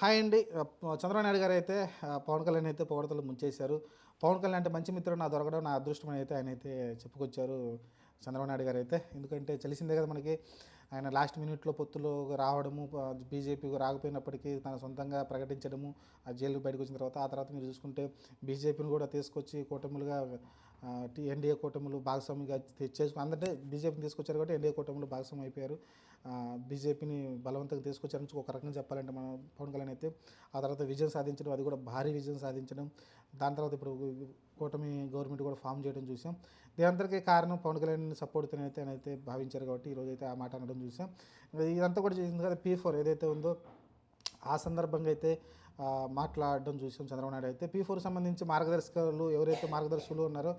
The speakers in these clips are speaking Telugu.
హాయ్ అండి. చంద్రబాబు నాయుడు గారు అయితే పవన్ కళ్యాణ్ అయితే పొగడ్తలు ముంచేశారు. పవన్ కళ్యాణ్ అంటే మంచి మిత్రుడు నా దొరకడం నా అదృష్టం అని అయితే ఆయన అయితే చెప్పుకొచ్చారు చంద్రబాబు నాయుడు గారు అయితే. ఎందుకంటే తెలిసిందే కదా మనకి, ఆయన లాస్ట్ మినిట్‌లో పొత్తులో రావడము, బీజేపీకి రాకపోయినప్పటికీ తన సొంతంగా ప్రకటించడము, ఆ జైలు బయటకొచ్చిన తర్వాత, ఆ తర్వాత మీరు చూసుకుంటే బీజేపీని కూడా తీసుకొచ్చి కూటములుగా ఎన్డీఏ కూటములు భాగస్వామిగా అందరంటే బీజేపీని తీసుకొచ్చారు కాబట్టి ఎన్డీఏ కూటమిలో భాగస్వామి అయిపోయారు. బీజేపీని బలవంతంగా తీసుకొచ్చారని ఒక రకంగా చెప్పాలంటే మనం పవన్ కళ్యాణ్ అయితే. ఆ తర్వాత విజయం సాధించడం, అది కూడా భారీ విజయం సాధించడం, దాని తర్వాత ఇప్పుడు కూటమి గవర్నమెంట్ కూడా ఫామ్ చేయడం చూసాం. దీనంతటికీ కారణం పవన్ కళ్యాణ్ సపోర్ట్‌తోనే అయితే ఆయనైతే భావించారు కాబట్టి ఈరోజైతే ఆ మాట అనడం చూసాం. ఇదంతా కూడా చేసింది కదా P4 ఏదైతే ఉందో, ఆ సందర్భంగా అయితే మాట్లాడడం చూసాం చంద్రబాబు నాయుడు అయితే. P4 సంబంధించి మార్గదర్శకాలు ఎవరైతే మార్గదర్శకులు ఉన్నారో,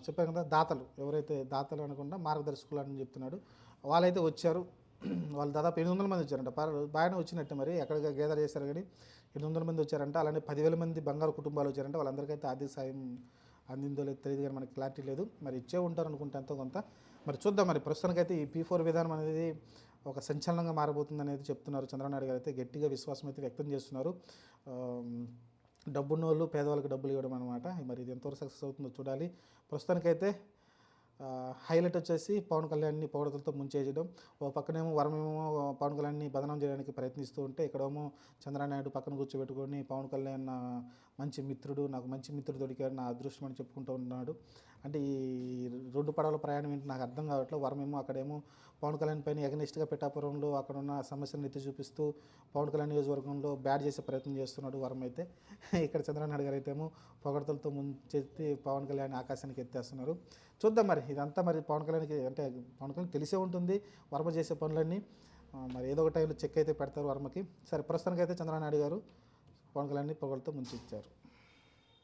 చెప్పాను కదా, దాతలు ఎవరైతే దాతలు అనకుండా మార్గదర్శకులు అని చెప్తున్నాడు. వాళ్ళైతే వచ్చారు. వాళ్ళు దాదాపు 800 మంది వచ్చారంట. బాగానే వచ్చినట్టే, మరి ఎక్కడ గేదర్ చేశారు కానీ 800 మంది వచ్చారంట. అలానే 10,000 మంది బంగారు కుటుంబాలు వచ్చారంట. వాళ్ళందరికైతే ఆర్థిక సాయం అందిందో లేదో తెలియదు కానీ మనకి క్లారిటీ లేదు. మరి ఇచ్చే ఉంటారు అనుకుంటే ఎంతో కొంత. మరి చూద్దాం. మరి ప్రస్తుతానికైతే ఈ P4 విధానం అనేది ఒక సంచలనంగా మారబోతుంది అనేది చెప్తున్నారు చంద్రబాబు నాయుడు గారు అయితే. గట్టిగా విశ్వాసం అయితే వ్యక్తం చేస్తున్నారు. డబ్బున్నోళ్ళు పేదవాళ్ళకి డబ్బులు ఇవ్వడం అనమాట. మరి ఇది ఎంతవరకు సక్సెస్ అవుతుందో చూడాలి. ప్రస్తుతానికైతే హైలైట్ వచ్చేసి పవన్ కళ్యాణ్ని పొగడ్తలతో ముంచేయడం. ఓ పక్కనేమో వరమేమో పవన్ కళ్యాణ్ని బదనాం చేయడానికి ప్రయత్నిస్తూ ఉంటే, ఇక్కడేమో చంద్రబాబు నాయుడు పక్కన కూర్చోబెట్టుకొని పవన్ కళ్యాణ్ నా మంచి మిత్రుడు, నాకు మంచి మిత్రుడు దొరికాడు, నా అదృష్టం అని చెప్పుకుంటూ ఉన్నాడు. అంటే ఈ రెండు పడవల ప్రయాణం ఏంటి నాకు అర్థం కావట్లేదు. వరమేమో అక్కడేమో పవన్ కళ్యాణ్ పైన ఎగనిస్ట్గా పిఠాపురంలో అక్కడ ఉన్న సమస్యలను ఎత్తి చూపిస్తూ పవన్ కళ్యాణ్ నియోజకవర్గంలో బ్యాడ్ చేసే ప్రయత్నం చేస్తున్నాడు వరం అయితే. ఇక్కడ చంద్రబాబు నాయుడు గారు అయితే ఏమో పొగడ్తలతో ముంచెత్తి పవన్ కళ్యాణ్ ఆకాశానికి ఎత్తేస్తున్నారు. చూద్దాం మరి ఇదంతా. మరి పవన్ కళ్యాణ్కి అంటే పవన్ కళ్యాణ్ తెలిసే ఉంటుంది వర్మ చేసే పనులన్నీ. మరి ఏదో ఒక టైంలో చెక్ అయితే పెడతారు వర్మకి. సరే, ప్రస్తుతానికైతే చంద్రబాబు నాయుడు గారు పవన్ కళ్యాణ్ని పొగడ్తలతో ముంచెత్తారు.